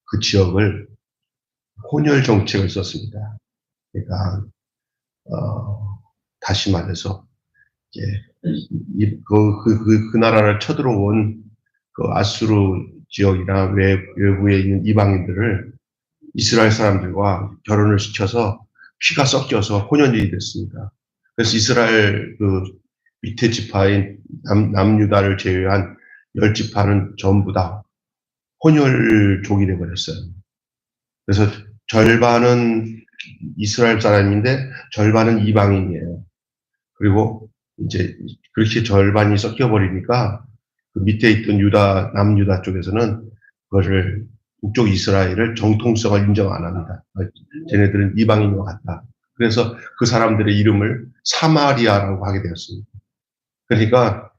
그 지역을 혼혈 정책을 썼습니다. 그러니까 다시 말해서 이제 그 나라를 쳐들어온 그 아수르 지역이나 외부에 있는 이방인들을 이스라엘 사람들과 결혼을 시켜서 피가 섞여서 혼혈이 됐습니다. 그래서 이스라엘 그 밑에 지파인 남유다를 제외한 10지파는 전부 다 혼혈족이 되어버렸어요. 그래서 절반은 이스라엘 사람인데 절반은 이방인이에요. 그리고 이제 그렇게 절반이 섞여버리니까 그 밑에 있던 남유다 쪽에서는 그거를 북쪽 이스라엘을 정통성을 인정 안 합니다. 쟤네들은 이방인과 같다. 그래서 그 사람들의 이름을 사마리아라고 하게 되었습니다. 그러니까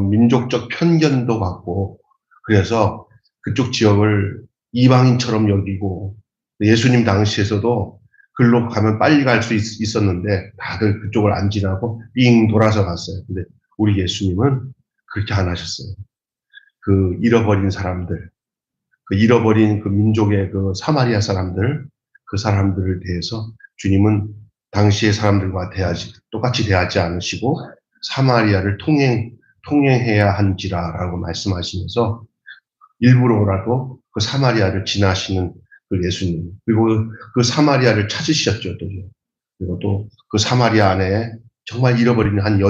민족적 편견도 갖고 그래서 그쪽 지역을 이방인처럼 여기고 예수님 당시에서도 글로 가면 빨리 갈 수 있었는데 다들 그쪽을 안 지나고 빙 돌아서 갔어요. 근데 우리 예수님은 그렇게 안 하셨어요. 그 잃어버린 사람들, 그 잃어버린 그 민족의 그 사마리아 사람들, 그 사람들을 대해서 주님은 당시의 사람들과 똑같이 대하지 않으시고 사마리아를 통행해야 한지라라고 말씀하시면서 일부러라도 그 사마리아를 지나시는 그 예수님, 그리고 그 사마리아를 찾으셨죠, 또. 그리고 또 그 사마리아 안에 정말 잃어버린 한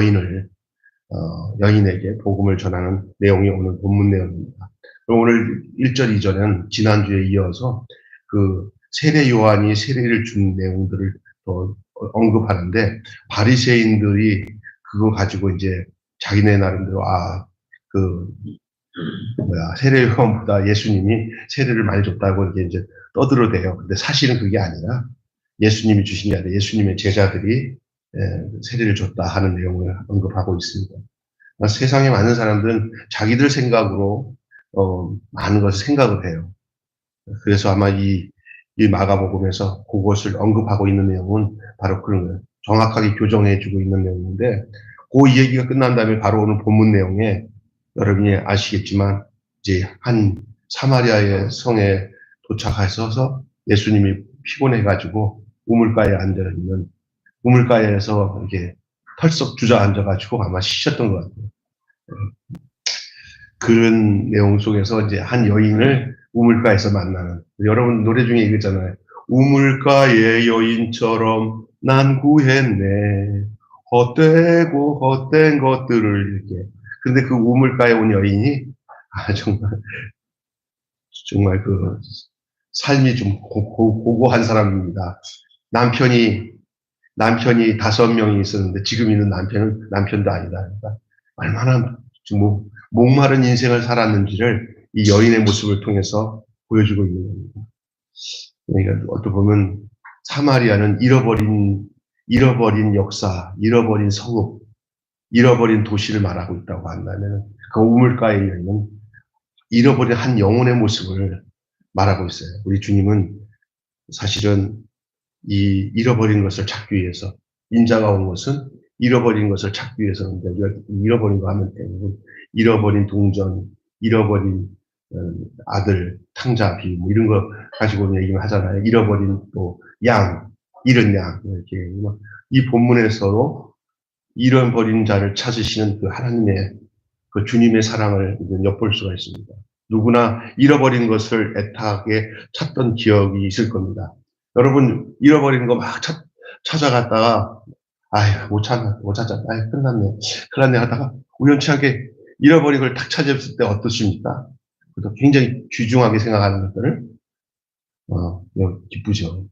여인에게 복음을 전하는 내용이 오늘 본문 내용입니다. 오늘 1절, 2절은 지난주에 이어서 그 세례 요한이 세례를 준 내용들을 더 언급하는데, 바리새인들이 그거 가지고 이제 자기네 나름대로 세례 요한보다 예수님이 세례를 많이 줬다고 이렇게 이제 떠들어대요. 근데 사실은 그게 아니라 예수님이 주신 게 아니라 예수님의 제자들이 세례를 줬다 하는 내용을 언급하고 있습니다. 세상에 많은 사람들은 자기들 생각으로 많은 것을 생각을 해요. 그래서 아마 이 마가복음에서 그것을 언급하고 있는 내용은 바로 그런 거예요. 정확하게 교정해주고 있는 내용인데, 그 얘기가 끝난 다음에 바로 오늘 본문 내용에 여러분이 아시겠지만 이제 한 사마리아의 성에 도착하셔서 예수님이 피곤해가지고 우물가에 앉아있는, 우물가에서 이렇게 털썩 주저앉아가지고 아마 쉬셨던 것 같아요. 그런 내용 속에서 이제 한 여인을 우물가에서 만나는, 여러분 노래 중에 이거잖아요. 우물가의 여인처럼 난 구했네. 헛되고 헛된 것들을 이렇게. 근데 그 우물가에 온 여인이 정말 그 삶이 좀 고고한 사람입니다. 남편이 5명이 있었는데 지금 있는 남편은 남편도 아니다. 그러니까 얼마나 좀 목마른 인생을 살았는지를 이 여인의 모습을 통해서 보여주고 있는 겁니다. 그러니까 어떻게 보면 사마리아는 잃어버린 역사, 잃어버린 성읍, 잃어버린 도시를 말하고 있다고 한다면, 그 우물가에 있는 잃어버린 한 영혼의 모습을 말하고 있어요. 우리 주님은 사실은 이 잃어버린 것을 찾기 위해서, 인자가 온 것은 잃어버린 것을 찾기 위해서인데, 우리가 잃어버린 거 하면 대부분 잃어버린 동전, 잃어버린 아들, 탕자, 비, 뭐 이런 거 가지고 얘기를 하잖아요. 잃어버린 또 양, 잃은 양, 이렇게. 이 본문에서도 잃어버린 자를 찾으시는 그 하나님의, 그 주님의 사랑을 엿볼 수가 있습니다. 누구나 잃어버린 것을 애타게 찾던 기억이 있을 겁니다. 여러분, 잃어버린 거 막 찾아갔다가, 못 찾았다. 끝났네. 하다가 우연치 않게 잃어버린 걸 딱 찾았을 때 어떠십니까? 그래도 굉장히 귀중하게 생각하는 것들을, 기쁘죠.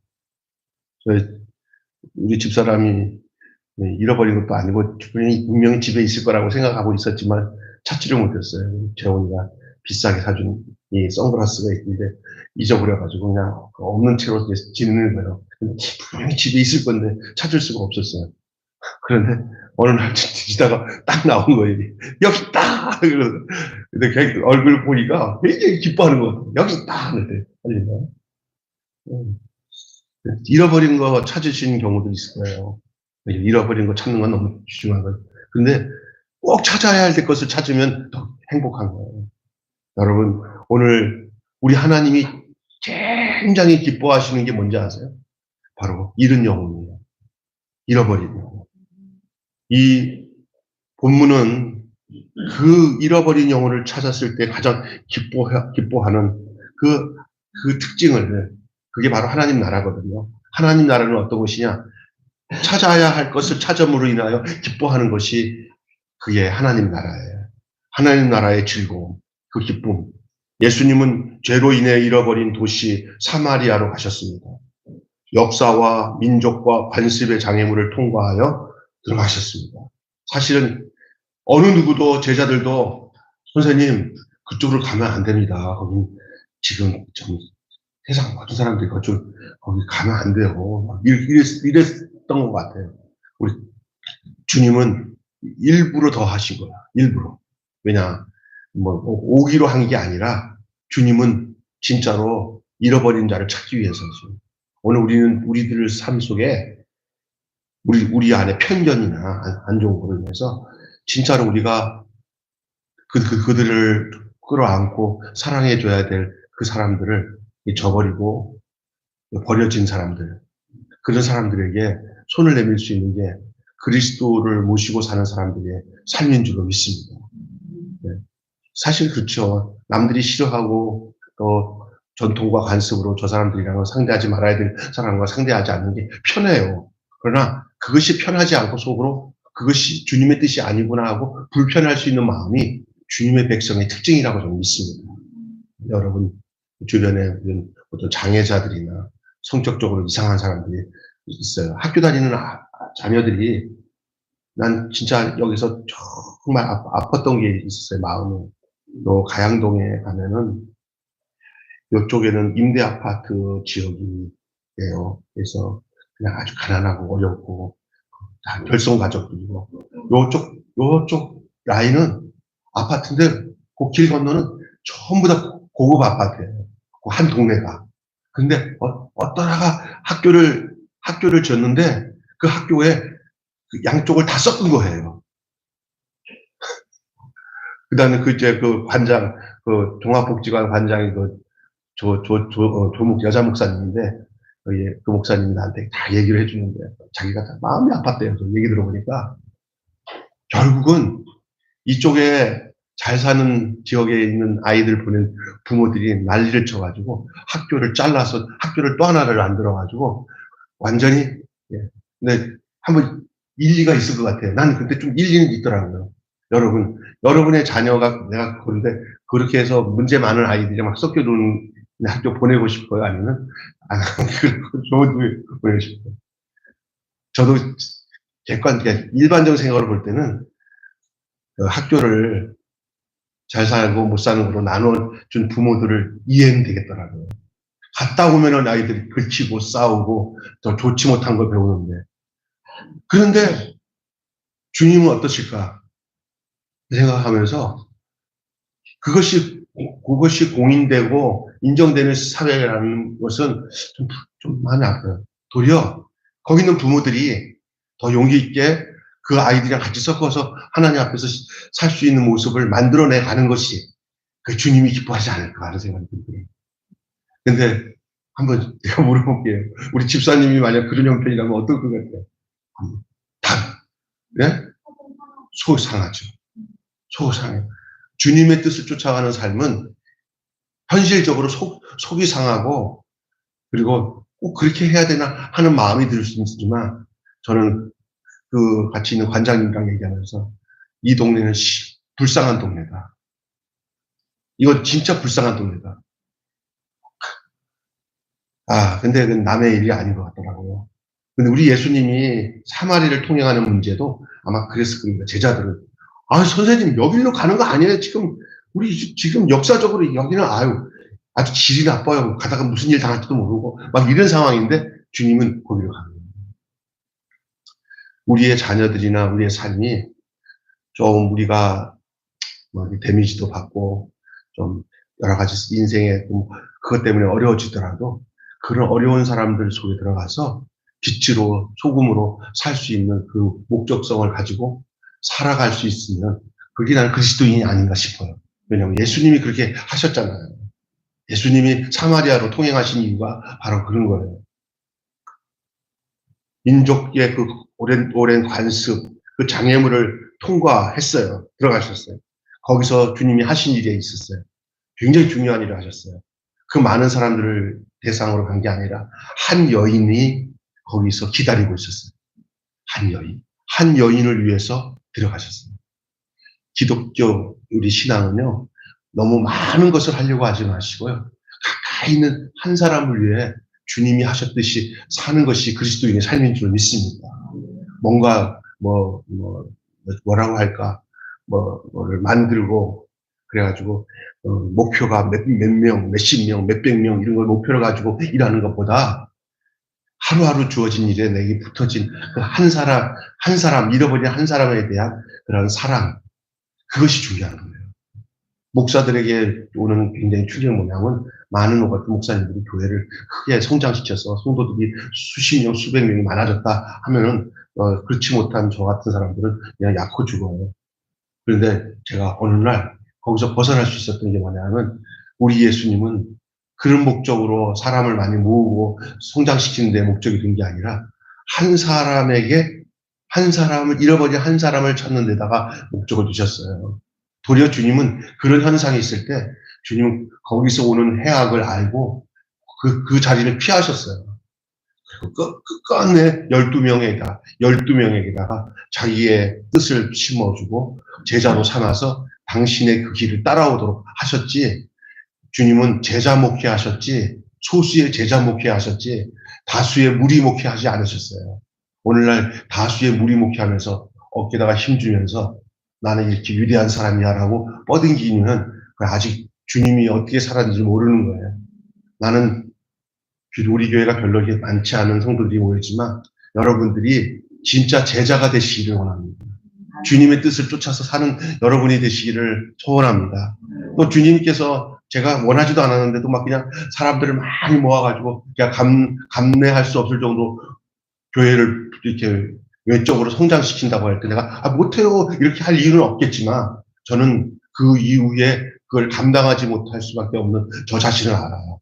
우리 집사람이 잃어버린 것도 아니고 분명히 집에 있을 거라고 생각하고 있었지만 찾지를 못했어요. 재원이가 비싸게 사준 이 선글라스가 있는데 잊어버려가지고 그냥 없는 채로 지내는 거예요. 분명히 집에 있을 건데 찾을 수가 없었어요. 그런데 어느 날 지다가 딱 나온 거예요. 여기 있다! 근데 얼굴 보니까 굉장히 기뻐하는 거예요. 여기 있다! 잃어버린 거 찾으시는 경우도 있을 거예요. 잃어버린 거 찾는 건 너무 귀중한 거예요. 근데 꼭 찾아야 할 것을 찾으면 더 행복한 거예요. 여러분, 오늘 우리 하나님이 굉장히 기뻐하시는 게 뭔지 아세요? 바로 잃은 영혼이에요. 잃어버린 영혼. 이 본문은 그 잃어버린 영혼을 찾았을 때 가장 기뻐하는 그 특징을, 그게 바로 하나님 나라거든요. 하나님 나라는 어떤 것이냐? 찾아야 할 것을 찾음으로 인하여 기뻐하는 것이 그게 하나님 나라예요. 하나님 나라의 즐거움, 그 기쁨. 예수님은 죄로 인해 잃어버린 도시 사마리아로 가셨습니다. 역사와 민족과 관습의 장애물을 통과하여 들어가셨습니다. 사실은 어느 누구도, 제자들도 선생님 그쪽으로 가면 안 됩니다. 거기 지금 좀 세상 모든 사람들이 거기 가면 안 돼요. 이랬던 것 같아요. 우리 주님은 일부러 더 하신 거야. 일부러. 왜냐, 오기로 한 게 아니라 주님은 진짜로 잃어버린 자를 찾기 위해서죠. 오늘 우리들 삶 속에 우리 안에 편견이나 안 좋은 거로 인해서 진짜로 우리가 그들을 끌어안고 사랑해줘야 될 그 사람들을 저버리고 버려진 사람들, 그런 사람들에게 손을 내밀 수 있는 게 그리스도를 모시고 사는 사람들의 삶인 줄로 믿습니다. 네. 사실 그렇죠. 남들이 싫어하고 또 전통과 관습으로 저 사람들이랑은 상대하지 말아야 될 사람과 상대하지 않는 게 편해요. 그러나 그것이 편하지 않고 속으로 그것이 주님의 뜻이 아니구나 하고 불편할 수 있는 마음이 주님의 백성의 특징이라고 저는 믿습니다. 여러분 주변에 어떤 장애자들이나 성격적으로 이상한 사람들이 있어요. 학교 다니는 자녀들이 난 진짜 여기서 정말 아팠던 게 있었어요. 마음에. 또 가양동에 가면은 이쪽에는 임대 아파트 지역이에요. 그래서 그냥 아주 가난하고 어렵고 다 결손 가족들이고 요쪽 라인은 아파트인데 그 길 건너는 전부 다 고급 아파트예요. 그 한 동네가. 근데 어떠다가 학교를 졌는데 그 학교에 그 양쪽을 다 섞은 거예요. 그다음에 그 관장, 그 종합복지관 관장이 조목 여자 목사님인데 그 목사님이 나한테 다 얘기를 해주는데 자기가 다 마음이 아팠대요. 얘기 들어보니까 결국은 이쪽에 잘 사는 지역에 있는 아이들 보낸 부모들이 난리를 쳐가지고 학교를 잘라서 학교를 또 하나를 만들어가지고 완전히, 예. 근데 한번 일리가 있을 것 같아요. 난 그때 좀 일리는 있더라고요. 여러분의 자녀가 내가 그런데 그렇게 해서 문제 많은 아이들이 막 섞여두는 학교 보내고 싶어요? 아니면 좋은 보내고 싶어요. 저도 일반적인 생각으로 볼 때는 그 학교를 잘 살고 못 사는 걸로 나눠준 부모들을 이해는 되겠더라고요. 갔다 오면은 아이들이 그치고 싸우고 더 좋지 못한 걸 배우는데. 그런데 주님은 어떠실까 생각하면서 그것이 공인되고 인정되는 사회라는 것은 좀 많이 아파요. 도리어 거기 있는 부모들이 더 용기 있게 그 아이들이랑 같이 섞어서 하나님 앞에서 살 수 있는 모습을 만들어내 가는 것이 그 주님이 기뻐하지 않을까 하는 생각이 들어요. 근데 한번 제가 물어볼게요. 우리 집사님이 만약 그런 형편이라면 어떨 것 같아요? 다, 네? 속 상하죠. 속 상해요. 주님의 뜻을 쫓아가는 삶은 현실적으로 속이 상하고 그리고 꼭 그렇게 해야 되나 하는 마음이 들 수 있지만 저는 그 같이 있는 관장님이랑 얘기하면서 이 동네는 불쌍한 동네다. 이건 진짜 불쌍한 동네다. 근데 그건 남의 일이 아닌 것 같더라고요. 근데 우리 예수님이 사마리를 통행하는 문제도 아마 그랬을 겁니다. 제자들은. 선생님, 여기로 가는 거 아니에요? 우리 지금 역사적으로 여기는 아주 질이 나빠요. 가다가 무슨 일 당할지도 모르고, 막 이런 상황인데, 주님은 거기로 가는 거예요. 우리의 자녀들이나 우리의 삶이 좀 우리가 데미지도 받고, 좀 여러 가지 인생에 그것 때문에 어려워지더라도, 그런 어려운 사람들 속에 들어가서 빛으로, 소금으로 살 수 있는 그 목적성을 가지고 살아갈 수 있으면 그게 나는 그리스도인이 아닌가 싶어요. 왜냐하면 예수님이 그렇게 하셨잖아요. 예수님이 사마리아로 통행하신 이유가 바로 그런 거예요. 민족의 그 오랜 관습, 그 장애물을 통과했어요. 들어가셨어요. 거기서 주님이 하신 일이 있었어요. 굉장히 중요한 일을 하셨어요. 그 많은 사람들을 대상으로 간 게 아니라 한 여인이 거기서 기다리고 있었어요. 한 여인. 한 여인을 위해서 들어가셨어요. 기독교 우리 신앙은요, 너무 많은 것을 하려고 하지 마시고요. 가까이 있는 한 사람을 위해 주님이 하셨듯이 사는 것이 그리스도인의 삶인 줄 믿습니다. 뭔가 뭐라고 할까, 뭐를 만들고 그래가지고 목표가 몇 명, 몇십 명, 몇백 명 이런 걸 목표로 가지고 일하는 것보다 하루하루 주어진 일에 내게 붙어진 그 한 사람 잃어버린 한 사람에 대한 그런 사랑, 그것이 중요한 거예요. 목사들에게 오는 굉장히 충격 모양은 많은 것 같은 목사님들이 교회를 크게 성장시켜서 성도들이 수십 명, 수백 명이 많아졌다 하면은 그렇지 못한 저 같은 사람들은 그냥 약호 죽어요. 그런데 제가 어느 날 거기서 벗어날 수 있었던 게 뭐냐면 우리 예수님은 그런 목적으로 사람을 많이 모으고 성장시키는 데 목적이 된 게 아니라 한 사람에게 한 사람을 잃어버린 한 사람을 찾는 데다가 목적을 두셨어요. 도리어 주님은 그런 현상이 있을 때 주님은 거기서 오는 해악을 알고 그 자리를 피하셨어요. 그리고 끝끝내 12명에게다가 자기의 뜻을 심어주고 제자로 삼아서 당신의 그 길을 따라오도록 하셨지, 주님은 제자 목회하셨지, 소수의 제자 목회하셨지, 다수의 무리 목회하지 않으셨어요. 오늘날 다수의 무리 목회하면서 어깨다가 힘주면서 나는 이렇게 위대한 사람이야라고 뻗은기는 아직 주님이 어떻게 살았는지 모르는 거예요. 나는 우리 교회가 별로 많지 않은 성도들이 모이지만 여러분들이 진짜 제자가 되시기를 원합니다. 주님의 뜻을 쫓아서 사는 여러분이 되시기를 소원합니다. 또 주님께서 제가 원하지도 않았는데도 막 그냥 사람들을 많이 모아가지고 그냥 감내할 수 없을 정도 교회를 이렇게 외적으로 성장시킨다고 할 때 내가 못해요 이렇게 할 이유는 없겠지만 저는 그 이후에 그걸 감당하지 못할 수밖에 없는 저 자신을 알아요.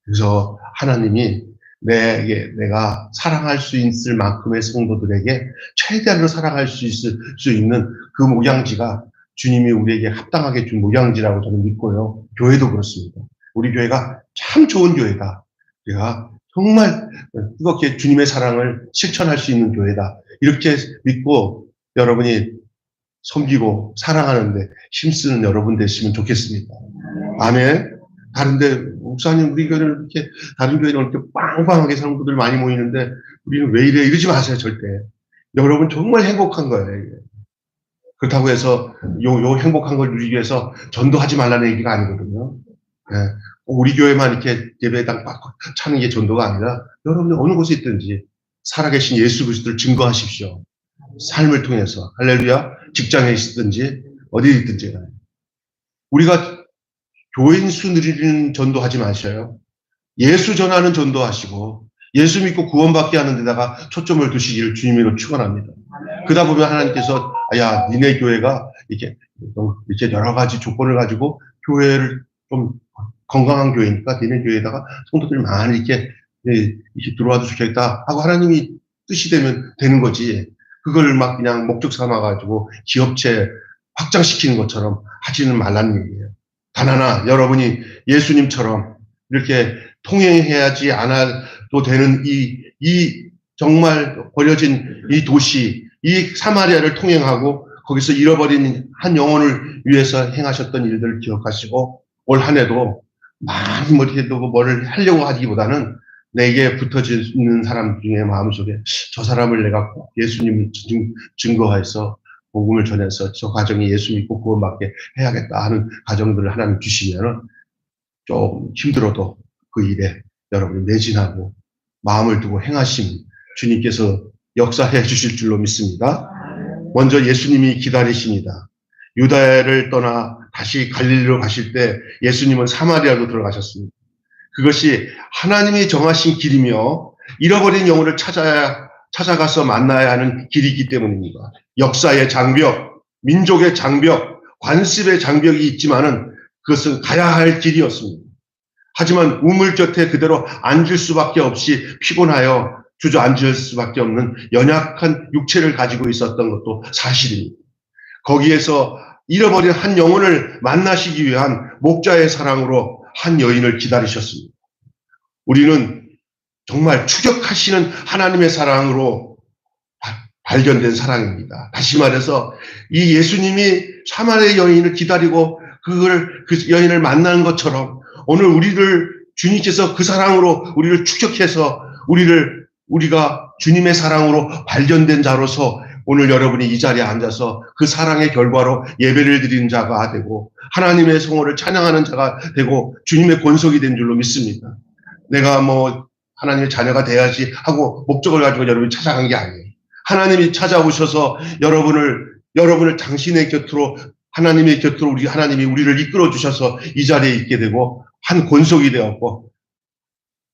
그래서 하나님이 내가 사랑할 수 있을 만큼의 성도들에게 최대한으로 사랑할 수 있는 그 모양지가 주님이 우리에게 합당하게 준 모양지라고 저는 믿고요. 교회도 그렇습니다. 우리 교회가 참 좋은 교회다. 우리가 정말 뜨겁게 주님의 사랑을 실천할 수 있는 교회다. 이렇게 믿고 여러분이 섬기고 사랑하는데 힘쓰는 여러분 되시면 좋겠습니다. 아멘. 다른데 목사님 우리 교회는 이렇게 다른 교회는 이렇게 빵빵하게 성도들 많이 모이는데 우리는 왜 이래 이러지 마세요 절대. 여러분 정말 행복한 거예요. 이게. 그렇다고 해서 요 행복한 걸 누리기 위해서 전도하지 말라는 얘기가 아니거든요. 네. 우리 교회만 이렇게 예배당 꽉 차는 게 전도가 아니라 여러분이 어느 곳에 있든지 살아계신 예수 그리스도를 증거하십시오. 삶을 통해서 할렐루야. 직장에 있든지 어디 있든지 우리가 교인 수 누리는 전도하지 마셔요. 예수 전하는 전도하시고 예수 믿고 구원받게 하는 데다가 초점을 두시기를 주님으로 축원합니다. 그러다 보면 하나님께서 야 니네 교회가 이렇게 여러 가지 조건을 가지고 교회를 좀 건강한 교회니까 니네 교회에다가 성도들이 많이 이렇게 들어와도 좋겠다 하고 하나님이 뜻이 되는 거지. 그걸 막 그냥 목적 삼아가지고 기업체 확장시키는 것처럼 하지는 말라는 얘기예요. 단 하나 여러분이 예수님처럼 이렇게 통행해야지 않아도 되는 이 정말 버려진 이 도시, 이 사마리아를 통행하고 거기서 잃어버린 한 영혼을 위해서 행하셨던 일들을 기억하시고 올 한 해도 많이 뭐를 하려고 하기보다는 내게 붙어지는 사람 중에 마음속에 저 사람을 내가 꼭 예수님을 증거해서 복음을 전해서 저 가정이 예수 믿고 구원받게 해야겠다 하는 가정들을 하나님 주시면 좀 힘들어도 그 일에 여러분이 매진하고 마음을 두고 행하심 주님께서 역사해 주실 줄로 믿습니다. 먼저 예수님이 기다리십니다. 유다야를 떠나 다시 갈릴리로 가실 때 예수님은 사마리아로 들어가셨습니다. 그것이 하나님이 정하신 길이며 잃어버린 영혼을 찾아가서 만나야 하는 길이기 때문입니다. 역사의 장벽, 민족의 장벽, 관습의 장벽이 있지만은 그것은 가야 할 길이었습니다. 하지만 우물 곁에 그대로 앉을 수밖에 없이 피곤하여 주저앉을 수밖에 없는 연약한 육체를 가지고 있었던 것도 사실입니다. 거기에서 잃어버린 한 영혼을 만나시기 위한 목자의 사랑으로 한 여인을 기다리셨습니다. 우리는 정말 추격하시는 하나님의 사랑으로 발견된 사랑입니다. 다시 말해서 이 예수님이 사마리아 여인을 기다리고 그 여인을 만나는 것처럼 오늘 우리를 주님께서 그 사랑으로 우리를 추격해서 우리가 주님의 사랑으로 발견된 자로서 오늘 여러분이 이 자리에 앉아서 그 사랑의 결과로 예배를 드리는 자가 되고 하나님의 성호를 찬양하는 자가 되고 주님의 권속이 된 줄로 믿습니다. 내가 하나님의 자녀가 돼야지 하고 목적을 가지고 여러분이 찾아간 게 아니에요. 하나님이 찾아오셔서 여러분을 당신의 곁으로 하나님의 곁으로 하나님이 우리를 이끌어 주셔서 이 자리에 있게 되고 한 권속이 되었고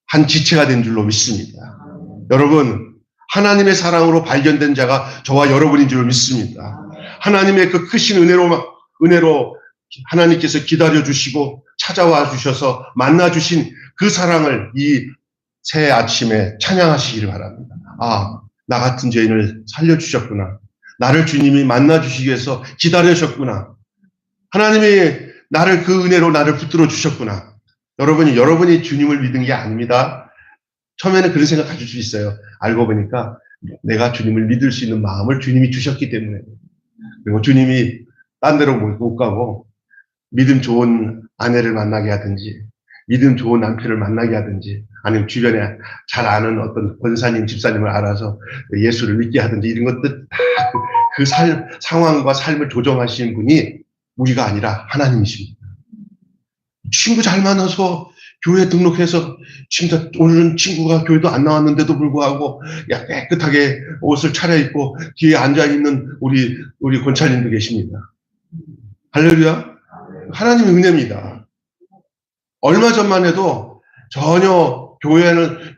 한 지체가 된 줄로 믿습니다. 여러분, 하나님의 사랑으로 발견된 자가 저와 여러분인 줄 믿습니다. 하나님의 그 크신 은혜로 하나님께서 기다려주시고 찾아와 주셔서 만나주신 그 사랑을 이 새 아침에 찬양하시기를 바랍니다. 아, 나 같은 죄인을 살려주셨구나. 나를 주님이 만나주시기 위해서 기다리셨구나. 하나님이 나를 그 은혜로 나를 붙들어 주셨구나. 여러분이 주님을 믿은 게 아닙니다. 처음에는 그런 생각 가질 수 있어요. 알고 보니까 내가 주님을 믿을 수 있는 마음을 주님이 주셨기 때문에. 그리고 주님이 딴 데로 못 가고 믿음 좋은 아내를 만나게 하든지 믿음 좋은 남편을 만나게 하든지 아니면 주변에 잘 아는 어떤 권사님, 집사님을 알아서 예수를 믿게 하든지 이런 것들 다 그 상황과 삶을 조정하시는 분이 우리가 아니라 하나님이십니다. 친구 잘 만나서 교회 등록해서 진짜 오늘은 친구가 교회도 안 나왔는데도 불구하고 깨끗하게 옷을 차려입고 뒤에 앉아있는 우리 권사님도 계십니다. 할렐루야. 하나님의 은혜입니다. 얼마 전만 해도 전혀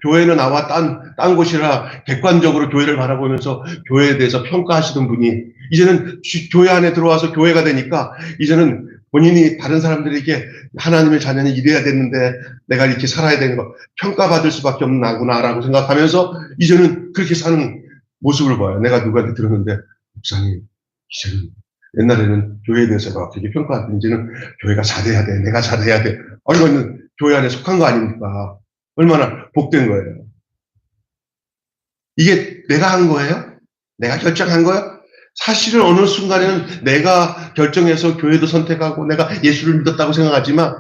교회는 나와 딴 곳이라 객관적으로 교회를 바라보면서 교회에 대해서 평가하시던 분이 이제는 교회 안에 들어와서 교회가 되니까 이제는 본인이 다른 사람들에게 하나님의 자녀는 이래야 되는데 내가 이렇게 살아야 되는 거 평가받을 수밖에 없는 나구나라고 생각하면서 이제는 그렇게 사는 모습을 봐요. 내가 누구한테 들었는데 목사님 이제는 옛날에는 교회에 대해서 막 되게 평가하던 이제는 교회가 잘해야 돼. 내가 잘해야 돼. 이거는 교회 안에 속한 거 아닙니까? 얼마나 복된 거예요. 이게 내가 한 거예요? 내가 결정한 거예요? 사실은 어느 순간에는 내가 결정해서 교회도 선택하고 내가 예수를 믿었다고 생각하지만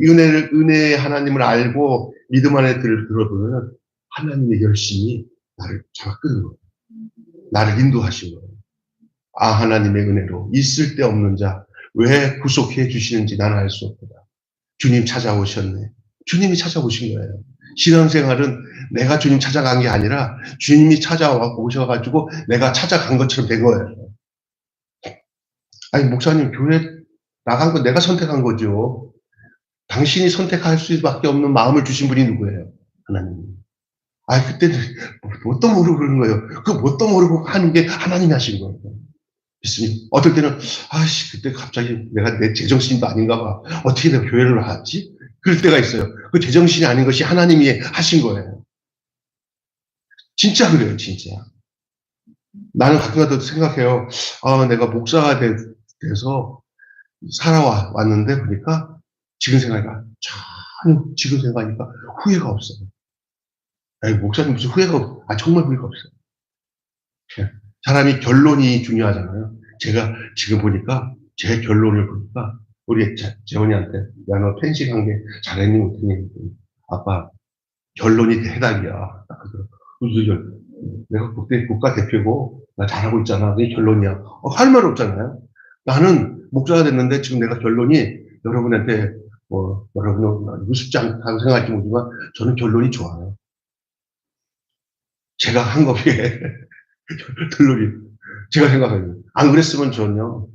은혜의 하나님을 알고 믿음 안에 들어보면 하나님의 열심히 나를 잡아 끄는 거예요. 나를 인도하신 거예요. 아, 하나님의 은혜로 있을 데 없는 자 왜 구속해 주시는지 나는 알 수 없다. 주님 찾아오셨네. 주님이 찾아오신 거예요. 신앙생활은 내가 주님 찾아간 게 아니라 주님이 찾아와 오셔가지고 내가 찾아간 것처럼 된 거예요. 아니, 목사님, 교회 나간 건 내가 선택한 거죠. 당신이 선택할 수밖에 없는 마음을 주신 분이 누구예요? 하나님. 아, 그때는 뭣도 모르고 그러는 거예요. 그 뭣도 모르고 하는 게 하나님이 하신 거예요. 믿습니다. 어떨 때는, 그때 갑자기 내가 내 제정신도 아닌가 봐. 어떻게 내가 교회를 나왔지? 그럴 때가 있어요. 그 제정신이 아닌 것이 하나님이 하신 거예요. 진짜 그래요, 진짜. 나는 가끔가다 생각해요. 내가 목사가 돼서 살아왔는데 보니까 지금 생각하니까 후회가 없어요. 아니, 목사님 무슨 후회가 없어요. 정말 후회가 없어요. 사람이 결론이 중요하잖아요. 제가 지금 보니까 제 결론을 보니까 우리 재원이한테 야, 너 펜싱한 게 잘했니 못했니? 아빠 결론이 해답이야. 내가 그때 국가대표고 나 잘하고 있잖아. 그게 결론이야. 할 말 없잖아요. 나는 목사가 됐는데 지금 내가 결론이 여러분한테 여러분은 우습지 않다고 생각할지 모르지만 저는 결론이 좋아요. 제가 한 거에 결론이 제가 생각해요. 안 그랬으면 저는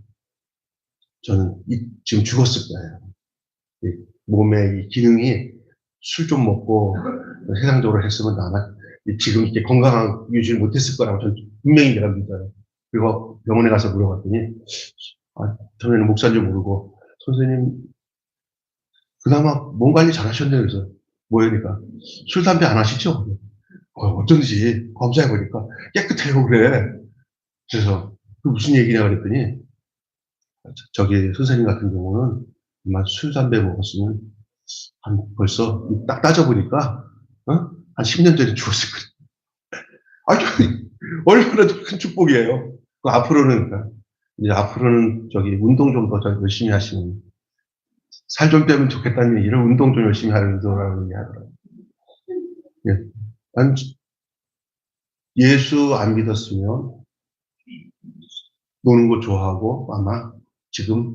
지금 죽었을 거예요. 몸의 이 기능이 술 좀 먹고 세상적으로 했으면 아마 지금 이렇게 건강한 유지를 못했을 거라고 저는 분명히 내가 믿어요. 그리고 병원에 가서 물어봤더니 처음에는 목사인 줄 모르고 선생님 그나마 몸 관리 잘 하셨네요. 그래서 모여니까 술, 담배 안 하시죠? 어쩐지 검사해보니까 깨끗해요. 그래. 그래서 그 무슨 얘기냐 그랬더니 저기 선생님 같은 경우는 아마 술, 담배 먹었으면 한 벌써 딱 따져보니까 한 10년 전에 죽었을 거예요. 아니, 얼마나 큰 축복이에요. 그 앞으로는, 이제 앞으로는 저기 운동 좀 더 열심히 하시는, 살 좀 빼면 좋겠다는 얘기를 운동 좀 열심히 하려고 얘기하더라고요. 예. 난 예수 안 믿었으면 노는 거 좋아하고 아마 지금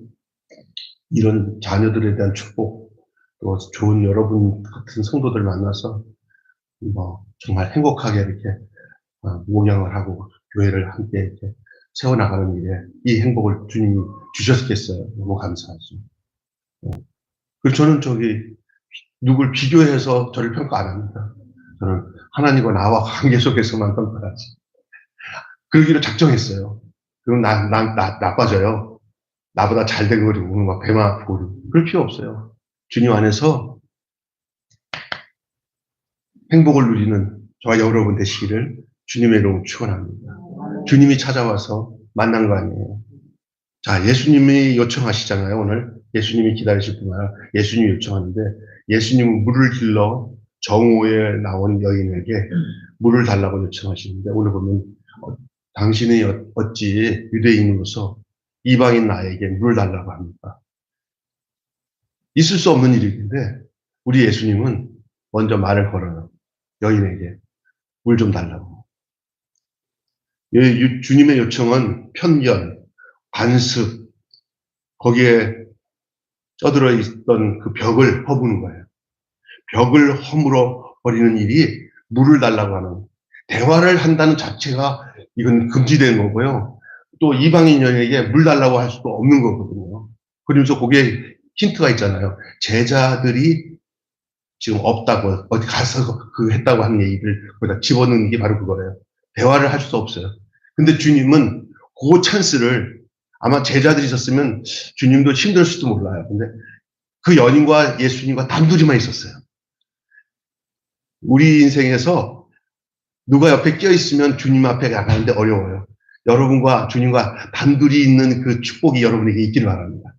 이런 자녀들에 대한 축복, 또 좋은 여러분 같은 성도들 만나서 뭐 정말 행복하게 이렇게 목양을 하고 교회를 함께 이렇게 세워나가는 일에 이 행복을 주님이 주셨겠어요. 너무 감사하죠. 그리고 저는 저기 누굴 비교해서 저를 평가 안 합니다. 저는 하나님과 나와 관계 속에서만 평가하지. 그러기로 작정했어요. 그럼 나빠져요. 나보다 잘된 거리 보면 막 배만 아프고 그럴 필요 없어요. 주님 안에서 행복을 누리는 저와 여러분 되시기를 주님의 이름으로 축원합니다. 주님이 찾아와서 만난 거 아니에요. 자, 예수님이 요청하시잖아요. 오늘 예수님이 기다리실 뿐 아니라 예수님이 요청하는데 예수님은 물을 길러 정오에 나온 여인에게 물을 달라고 요청하시는데 오늘 보면 당신이 어찌 유대인으로서 이방인 나에게 물을 달라고 합니까? 있을 수 없는 일인데 우리 예수님은 먼저 말을 걸어요. 여인에게 물 좀 달라고. 주님의 요청은 편견, 관습, 거기에 쪄들어 있던 그 벽을 허무는 거예요. 벽을 허물어 버리는 일이 물을 달라고 하는, 대화를 한다는 자체가 이건 금지된 거고요. 또 이방인 여인에게 물 달라고 할 수도 없는 거거든요. 그러면서 거기에 힌트가 있잖아요. 제자들이 지금 없다고, 어디 가서 그 했다고 하는 얘기를 거기다 집어넣는 게 바로 그거예요. 대화를 할 수 없어요. 근데 주님은 그 찬스를, 아마 제자들이 있었으면 주님도 힘들 수도 몰라요. 근데 그 연인과 예수님과 단둘이만 있었어요. 우리 인생에서 누가 옆에 껴있으면 주님 앞에 나가는데 어려워요. 여러분과 주님과 단둘이 있는 그 축복이 여러분에게 있기를 바랍니다.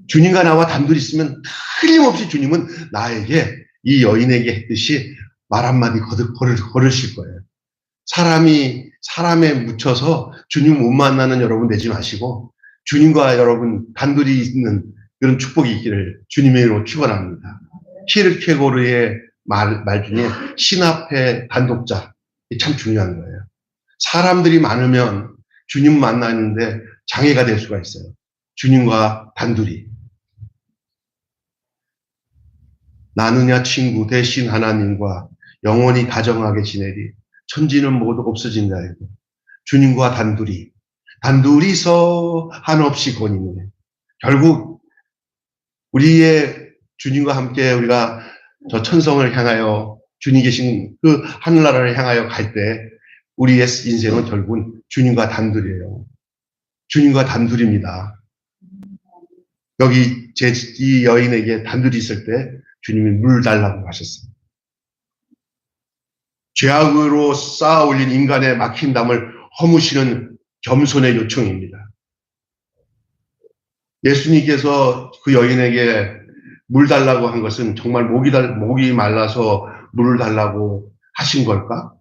주님과 나와 단둘이 있으면 틀림없이 주님은 나에게 이 여인에게 했듯이 말 한마디 걸으실 거예요. 사람에 묻혀서 주님 못 만나는 여러분 되지 마시고 주님과 여러분 단둘이 있는 그런 축복이 있기를 주님의 이름으로 축원합니다. 키르케고르의 말 중에 신 앞에 단독자, 참 중요한 거예요. 사람들이 많으면 주님 만나는데 장애가 될 수가 있어요. 주님과 단둘이. 나느냐 친구 대신 하나님과 영원히 다정하게 지내리. 천지는 모두 없어진다 해도 주님과 단둘이서 한없이 권이네. 결국 우리의 주님과 함께 우리가 저 천성을 향하여 주님 계신 그 하늘나라를 향하여 갈 때 우리의 인생은 결국은 주님과 단둘이에요. 주님과 단둘입니다. 여기 이 여인에게 단둘이 있을 때 주님이 물 달라고 하셨어요. 죄악으로 쌓아 올린 인간의 막힌 담을 허무시는 겸손의 요청입니다. 예수님께서 그 여인에게 물 달라고 한 것은 정말 목이 말라서 물을 달라고 하신 걸까?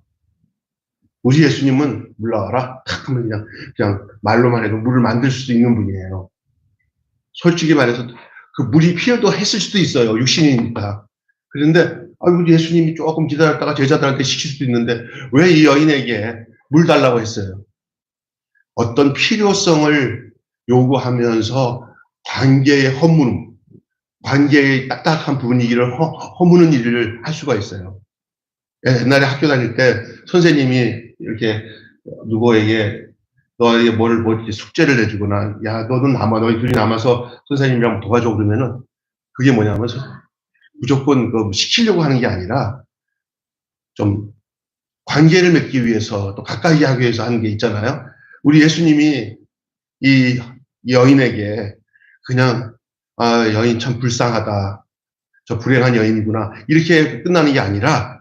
우리 예수님은 물 나와라 탁 하면 그냥 말로만 해도 물을 만들 수도 있는 분이에요. 솔직히 말해서 그 물이 필요도 했을 수도 있어요. 육신이니까. 그런데 우리 예수님이 조금 기다렸다가 제자들한테 시킬 수도 있는데 왜 이 여인에게 물 달라고 했어요? 어떤 필요성을 요구하면서 관계의 허무는, 관계의 딱딱한 분위기를 허무는 일을 할 수가 있어요. 옛날에 학교 다닐 때 선생님이 이렇게 누구에게 너에게 뭐 이렇게 숙제를 내주거나, 야, 너희 둘이 남아서 선생님이랑 도와줘 그러면은 그게 뭐냐면 무조건 시키려고 하는 게 아니라 좀 관계를 맺기 위해서 또 가까이 하기 위해서 하는 게 있잖아요. 우리 예수님이 이 여인에게 그냥 여인 참 불쌍하다. 저 불행한 여인이구나. 이렇게 끝나는 게 아니라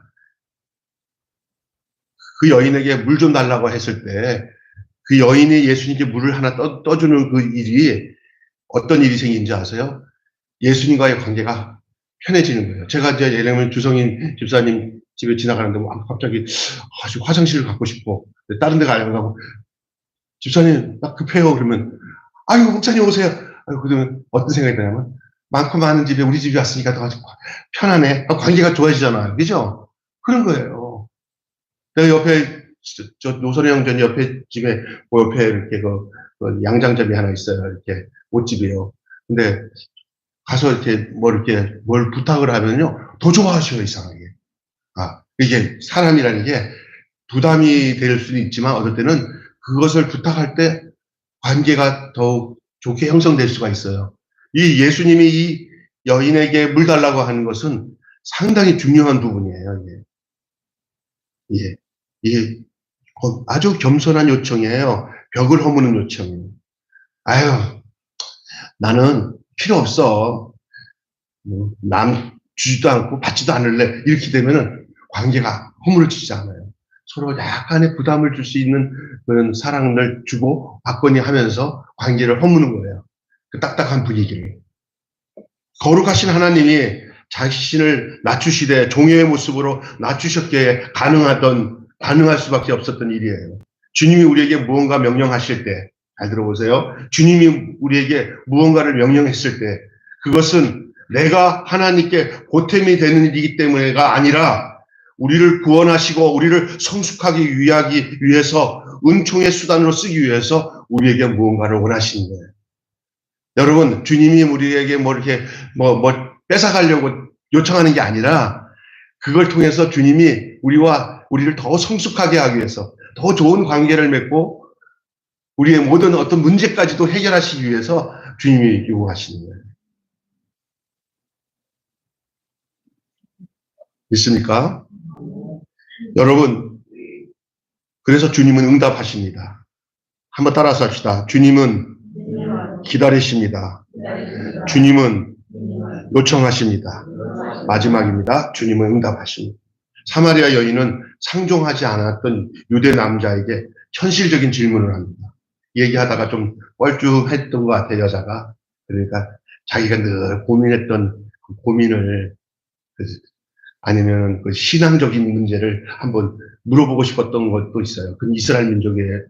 그 여인에게 물 좀 달라고 했을 때 그 여인이 예수님께 물을 하나 떠주는 그 일이 어떤 일이 생긴지 아세요? 예수님과의 관계가 편해지는 거예요. 제가 이제 예를 들면 주성인 집사님 집에 지나가는데 갑자기 아주 화장실을 갖고 싶고 다른 데 가려고 하고 집사님 나 급해요 그러면 아유 목사님 오세요. 아유 그러면 어떤 생각이 드냐면 많고 많은 집에 우리 집에 왔으니까 더 편하네. 관계가 좋아지잖아요. 그죠? 그런 거예요. 내가 옆에 저 노선영 전 옆에 집에 그 옆에 이렇게 그 양장점이 하나 있어요. 이렇게 옷집이에요. 근데 가서 이렇게 뭘 부탁을 하면요 더 좋아하셔요 이상하게. 아 이게 사람이라는 게 부담이 될 수는 있지만 어떨 때는 그것을 부탁할 때 관계가 더욱 좋게 형성될 수가 있어요. 이 예수님이 이 여인에게 물 달라고 하는 것은 상당히 중요한 부분이에요. 예, 이게 아주 겸손한 요청이에요. 벽을 허무는 요청이에요. 아유, 나는 필요 없어. 남 주지도 않고 받지도 않을래. 이렇게 되면은 관계가 허물어지지 않아요. 서로 약간의 부담을 줄 수 있는 그런 사랑을 주고 받거니 하면서 관계를 허무는 거예요. 그 딱딱한 분위기를. 거룩하신 하나님이 자신을 낮추시되 종의 모습으로 낮추셨기에 가능할 수밖에 없었던 일이에요. 주님이 우리에게 무언가 명령하실 때, 잘 들어보세요. 주님이 우리에게 무언가를 명령했을 때, 그것은 내가 하나님께 보탬이 되는 일이기 때문에가 아니라 우리를 구원하시고 우리를 성숙하기 위해서 은총의 수단으로 쓰기 위해서 우리에게 무언가를 원하시는 거예요. 여러분, 주님이 우리에게 이렇게 뺏어가려고 요청하는 게 아니라 그걸 통해서 주님이 우리를 더 성숙하게 하기 위해서 더 좋은 관계를 맺고 우리의 모든 어떤 문제까지도 해결하시기 위해서 주님이 요구하시는 거예요. 믿습니까? 여러분, 그래서 주님은 응답하십니다. 한번 따라서 합시다. 주님은 기다리십니다. 주님은 요청하십니다. 마지막입니다. 주님은 응답하십니다. 사마리아 여인은 상종하지 않았던 유대 남자에게 현실적인 질문을 합니다. 얘기하다가 좀 뻘쭘했던 것 같아요, 여자가. 그러니까 자기가 늘 고민했던 그 고민을 아니면 그 신앙적인 문제를 한번 물어보고 싶었던 것도 있어요. 그 이스라엘 민족의,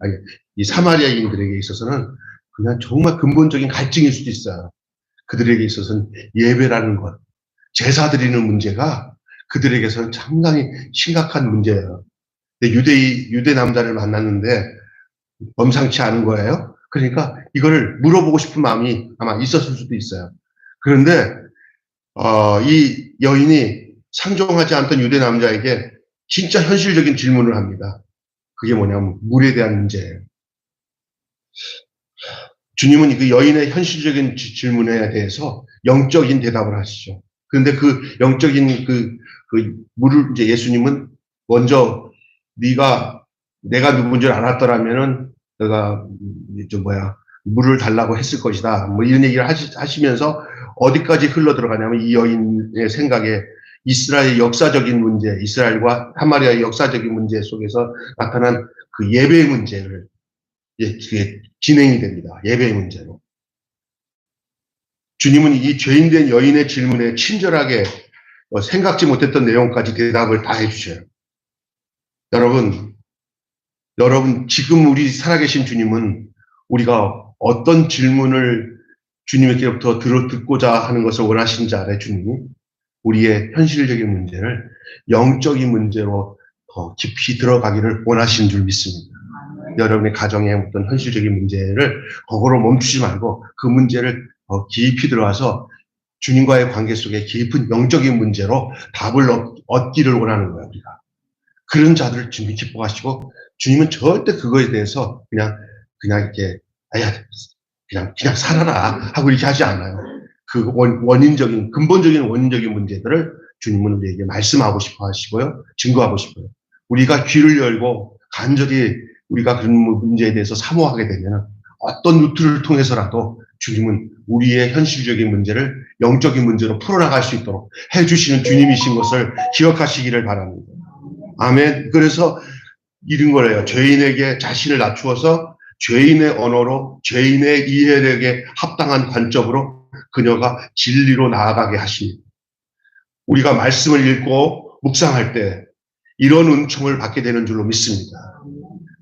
이 사마리아인들에게 있어서는 그냥 정말 근본적인 갈증일 수도 있어요. 그들에게 있어서는 예배라는 것, 제사 드리는 문제가 그들에게서는 상당히 심각한 문제예요. 근데 유대 남자를 만났는데 범상치 않은 거예요. 그러니까 이거를 물어보고 싶은 마음이 아마 있었을 수도 있어요. 그런데 이 여인이 상종하지 않던 유대 남자에게 진짜 현실적인 질문을 합니다. 그게 뭐냐면 물에 대한 문제예요. 주님은 그 여인의 현실적인 질문에 대해서 영적인 대답을 하시죠. 그런데 그 영적인 그 물을 이제 예수님은 먼저 내가 누군지 알았더라면은 내가 물을 달라고 했을 것이다. 이런 얘기를 하시면서 어디까지 흘러 들어가냐면 이 여인의 생각에 이스라엘의 역사적인 문제, 이스라엘과 사마리아의 역사적인 문제 속에서 나타난 그 예배의 문제를 그게 진행이 됩니다. 예배의 문제로. 주님은 이 죄인된 여인의 질문에 친절하게 생각지 못했던 내용까지 대답을 다 해주셔요. 여러분 지금 우리 살아계신 주님은 우리가 어떤 질문을 주님에게부터 듣고자 하는 것을 원하시는지 알아요, 주님이? 우리의 현실적인 문제를 영적인 문제로 더 깊이 들어가기를 원하시는 줄 믿습니다. 여러분의 가정의 어떤 현실적인 문제를 거꾸로 멈추지 말고 그 문제를 더 깊이 들어가서 주님과의 관계 속에 깊은 영적인 문제로 답을 얻기를 원하는 거예요, 우리가. 그런 자들을 주님이 기뻐하시고 주님은 절대 그거에 대해서 그냥 이렇게 그냥 살아라 하고 이렇게 하지 않아요. 그 근본적인 원인적인 문제들을 주님은 우리에게 말씀하고 싶어 하시고요. 증거하고 싶어요. 우리가 귀를 열고 간절히 우리가 그런 문제에 대해서 사모하게 되면 어떤 루트를 통해서라도 주님은 우리의 현실적인 문제를 영적인 문제로 풀어나갈 수 있도록 해주시는 주님이신 것을 기억하시기를 바랍니다. 아멘. 그래서 이런 거래요. 죄인에게 자신을 낮추어서 죄인의 언어로 죄인의 이해력에 합당한 관점으로 그녀가 진리로 나아가게 하십니다. 우리가 말씀을 읽고 묵상할 때 이런 은총을 받게 되는 줄로 믿습니다.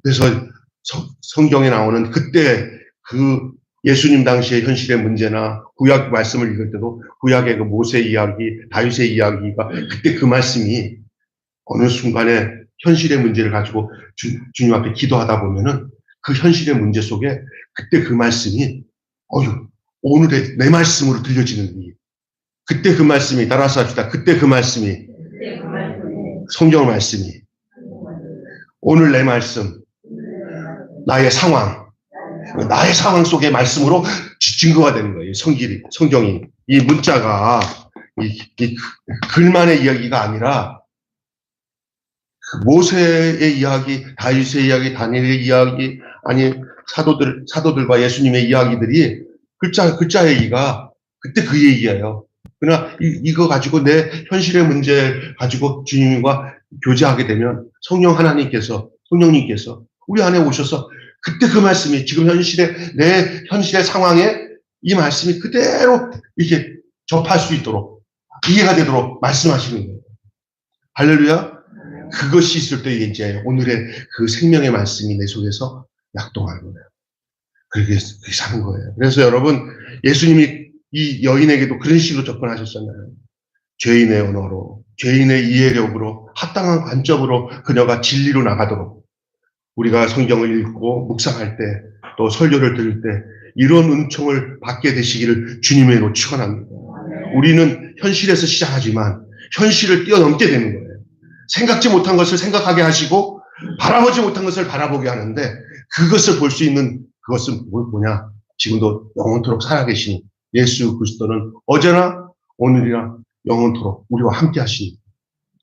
그래서 성경에 나오는 그때 그 예수님 당시의 현실의 문제나 구약 말씀을 읽을 때도 구약의 그 모세 이야기, 다윗의 이야기가 그때 그 말씀이 어느 순간에 현실의 문제를 가지고 주님 앞에 기도하다 보면은 그 현실의 문제 속에 그때 그 말씀이 오늘의 내 말씀으로 들려지는 이 그때 그 말씀이 따라서 합시다. 그때 그 말씀이 성경 말씀이 오늘 내 말씀 나의 상황 속의 말씀으로 증거가 되는 거예요. 성경이 이 문자가 이 글만의 이야기가 아니라 모세의 이야기, 다윗의 이야기, 다니엘의 이야기, 아니 사도들과 예수님의 이야기들이 글자 얘기가 그때 그 얘기예요. 그러나 이거 가지고 내 현실의 문제 가지고 주님과 교제하게 되면 성령님께서 우리 안에 오셔서 그때 그 말씀이 지금 내 현실의 상황에 이 말씀이 그대로 이렇게 접할 수 있도록 이해가 되도록 말씀하시는 거예요. 할렐루야. 그것이 있을 때 이제 오늘의 그 생명의 말씀이 내 속에서 약동하는 거예요. 그렇게 사는 거예요. 그래서 여러분 예수님이 이 여인에게도 그런 식으로 접근하셨잖아요. 죄인의 언어로, 죄인의 이해력으로, 합당한 관점으로 그녀가 진리로 나가도록 우리가 성경을 읽고 묵상할 때 또 설교를 들을 때 이런 은총을 받게 되시기를 주님의 이름으로 축원합니다. 우리는 현실에서 시작하지만 현실을 뛰어넘게 되는 거예요. 생각지 못한 것을 생각하게 하시고 바라보지 못한 것을 바라보게 하는데 그것을 볼 수 있는 그것은 뭐냐? 지금도 영원토록 살아계신 예수 그리스도는 어제나 오늘이나 영원토록 우리와 함께 하시니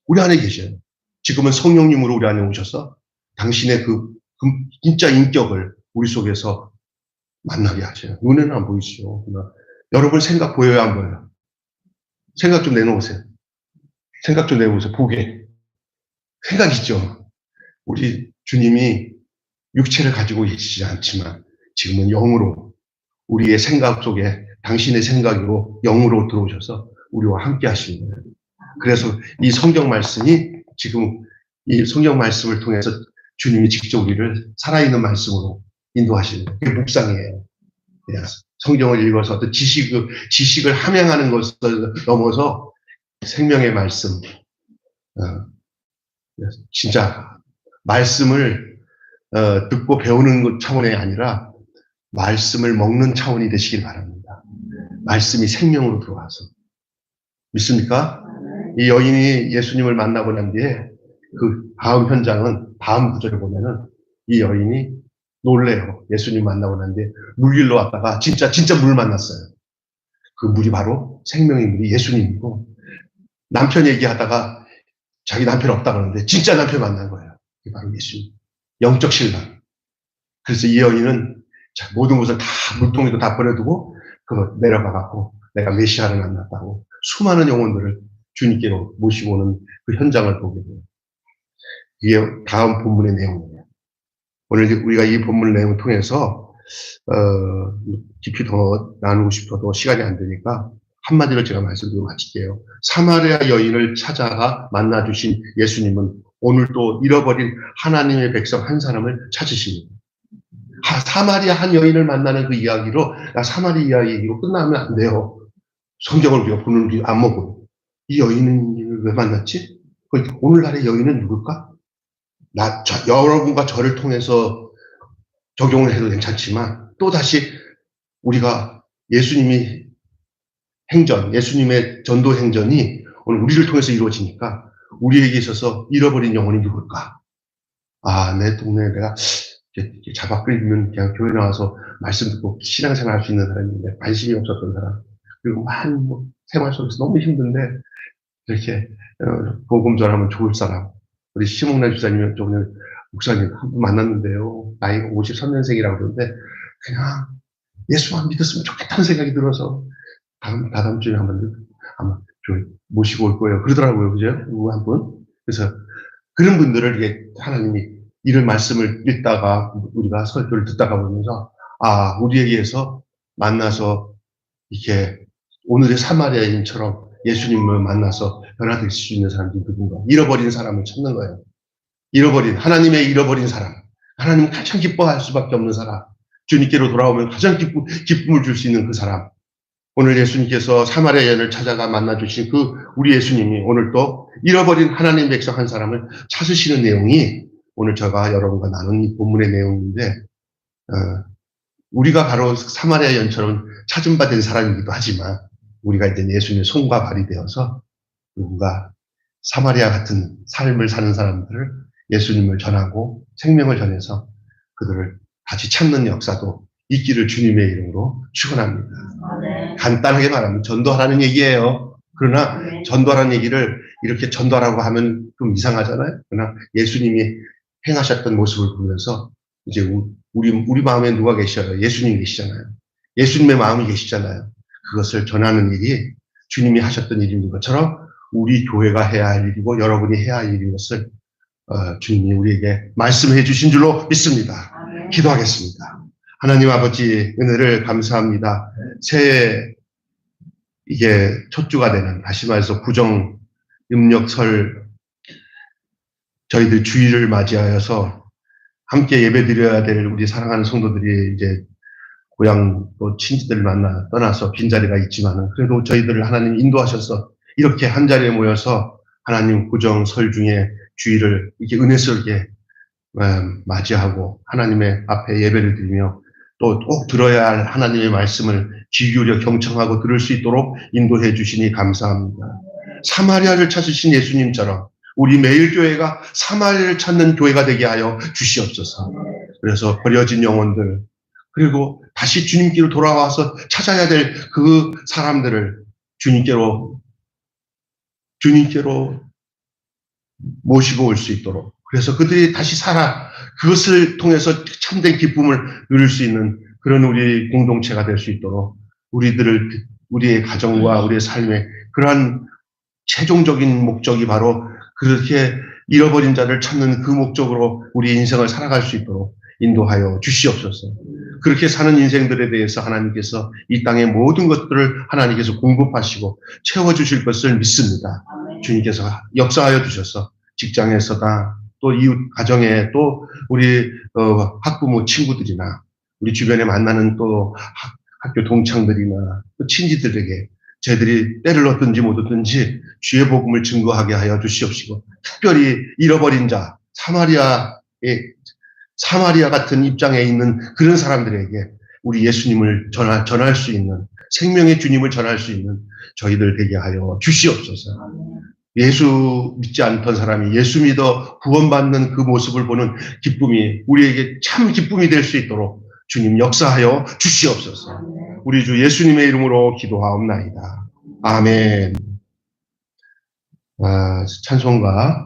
우리 안에 계셔요. 지금은 성령님으로 우리 안에 오셔서 당신의 그 진짜 인격을 우리 속에서 만나게 하셔요. 눈에는 안 보이시죠. 여러분 생각 보여요, 안 보여요? 생각 좀 내놓으세요. 생각 좀 내보세요. 보게. 생각 있죠. 우리 주님이 육체를 가지고 계시지 않지만 지금은 영으로 우리의 생각 속에 당신의 생각으로 영으로 들어오셔서 우리와 함께 하시는 거예요. 그래서 이 성경 말씀이 지금 이 성경 말씀을 통해서 주님이 직접 우리를 살아있는 말씀으로 인도하시는 거예요. 그게 묵상이에요. 성경을 읽어서 어떤 지식을 함양하는 것을 넘어서 생명의 말씀, 진짜 말씀을 듣고 배우는 차원이 아니라 말씀을 먹는 차원이 되시길 바랍니다. 말씀이 생명으로 들어와서. 믿습니까? 이 여인이 예수님을 만나고 난 뒤에 그 다음 현장은 다음 구절을 보면은 이 여인이 놀래요. 예수님 만나고 난 뒤에 물길로 왔다가 진짜 물 만났어요. 그 물이 바로 생명의 물이 예수님이고 남편 얘기하다가 자기 남편 없다 그러는데 진짜 남편 만난 거예요. 그게 바로 예수님. 영적 신랑. 그래서 이 여인은 모든 것을 다 물동이도 다 버려두고 그거 내려가갖고 내가 메시아를 만났다고 수많은 영혼들을 주님께로 모시고 오는 그 현장을 보게 돼요. 이게 다음 본문의 내용이에요. 오늘 우리가 이 본문 내용을 통해서 깊이 더 나누고 싶어도 시간이 안 되니까 한마디로 제가 말씀드리고 마칠게요. 사마리아 여인을 찾아가 만나주신 예수님은 오늘 또 잃어버린 하나님의 백성 한 사람을 찾으십니다. 사마리아 한 여인을 만나는 그 이야기로 사마리아 이야기로 끝나면 안 돼요. 성경을 우리가 보는 게 안 먹어요. 이 여인은 왜 만났지? 오늘날의 여인은 누굴까? 여러분과 저를 통해서 적용을 해도 괜찮지만 또다시 우리가 예수님의 전도 행전이 오늘 우리를 통해서 이루어지니까 우리에게 있어서 잃어버린 영혼이 누굴까? 내 동네에 내가 자박 끓이면 그냥 교회 나와서 말씀 듣고 신앙생활 할 수 있는 사람인데 관심이 없었던 사람. 그리고 생활 속에서 너무 힘든데 이렇게 복음 전하면 좋을 사람. 우리 심홍란 주사님 전에 목사님 한 분 만났는데요. 나이가 53년생이라고 그러는데 그냥 예수만 믿었으면 좋겠다는 생각이 들어서 다다음 주에 한번 아마 좀 모시고 올 거예요. 그러더라고요. 그죠? 누구 한 분. 그래서 그런 분들을 이게 하나님이 이런 말씀을 읽다가 우리가 설교를 듣다가 보면서 우리에게서 만나서 이렇게 오늘의 사마리아인처럼 예수님을 만나서 변화될 수 있는 사람들이 누군가. 잃어버린 사람을 찾는 거예요. 하나님의 잃어버린 사람. 하나님 가장 기뻐할 수밖에 없는 사람. 주님께로 돌아오면 가장 기쁨을 줄 수 있는 그 사람. 오늘 예수님께서 사마리아 여인을 찾아가 만나주신 그 우리 예수님이 오늘 또 잃어버린 하나님 백성 한 사람을 찾으시는 내용이 오늘 제가 여러분과 나눈 이 본문의 내용인데, 우리가 바로 사마리아 여인처럼 찾은 바 된 사람이기도 하지만 우리가 이제 예수님의 손과 발이 되어서 누군가 사마리아 같은 삶을 사는 사람들을 예수님을 전하고 생명을 전해서 그들을 다시 찾는 역사도 있기를 주님의 이름으로 축원합니다. 간단하게 말하면 전도하라는 얘기예요. 그러나 전도하라는 얘기를 이렇게 전도하라고 하면 좀 이상하잖아요. 그러나 예수님이 행하셨던 모습을 보면서 이제 우리 마음에 누가 계셔요? 예수님이 계시잖아요. 예수님의 마음이 계시잖아요. 그것을 전하는 일이 주님이 하셨던 일인 것처럼 우리 교회가 해야 할 일이고 여러분이 해야 할 일인 것을 주님이 우리에게 말씀해 주신 줄로 믿습니다. 기도하겠습니다. 하나님 아버지 은혜를 감사합니다. 새해 이게 첫 주가 되는, 다시 말해서 구정 음력설 저희들 주일을 맞이하여서 함께 예배드려야 될 우리 사랑하는 성도들이 이제 고향 또 친지들 만나 떠나서 빈자리가 있지만은 그래도 저희들을 하나님 인도하셔서 이렇게 한 자리에 모여서 하나님 구정 설 중에 주일을 이렇게 은혜스럽게 맞이하고 하나님의 앞에 예배를 드리며 또 꼭 들어야 할 하나님의 말씀을 귀 기울여 경청하고 들을 수 있도록 인도해 주시니 감사합니다. 사마리아를 찾으신 예수님처럼 우리 매일교회가 사마리아를 찾는 교회가 되게 하여 주시옵소서. 그래서 버려진 영혼들, 그리고 다시 주님께로 돌아와서 찾아야 될 그 사람들을 주님께로 모시고 올 수 있도록, 그래서 그들이 다시 그것을 통해서 참된 기쁨을 누릴 수 있는 그런 우리 공동체가 될 수 있도록 우리의 가정과 우리의 삶의 그러한 최종적인 목적이 바로 그렇게 잃어버린 자를 찾는 그 목적으로 우리 인생을 살아갈 수 있도록 인도하여 주시옵소서. 그렇게 사는 인생들에 대해서 하나님께서 이 땅의 모든 것들을 하나님께서 공급하시고 채워주실 것을 믿습니다. 주님께서 역사하여 주셔서 직장에서다, 또 이웃 가정에, 또 우리 학부모 친구들이나 우리 주변에 만나는 또 학교 동창들이나 또 친지들에게 저희들이 때를 얻든지 못 얻든지 주의 복음을 증거하게 하여 주시옵시고, 특별히 잃어버린 자, 사마리아 같은 입장에 있는 그런 사람들에게 우리 예수님을 전할 수 있는, 생명의 주님을 전할 수 있는 저희들 되게 하여 주시옵소서. 예수 믿지 않던 사람이 예수 믿어 구원받는 그 모습을 보는 기쁨이 우리에게 참 기쁨이 될 수 있도록 주님 역사하여 주시옵소서. 우리 주 예수님의 이름으로 기도하옵나이다. 아멘. 찬송가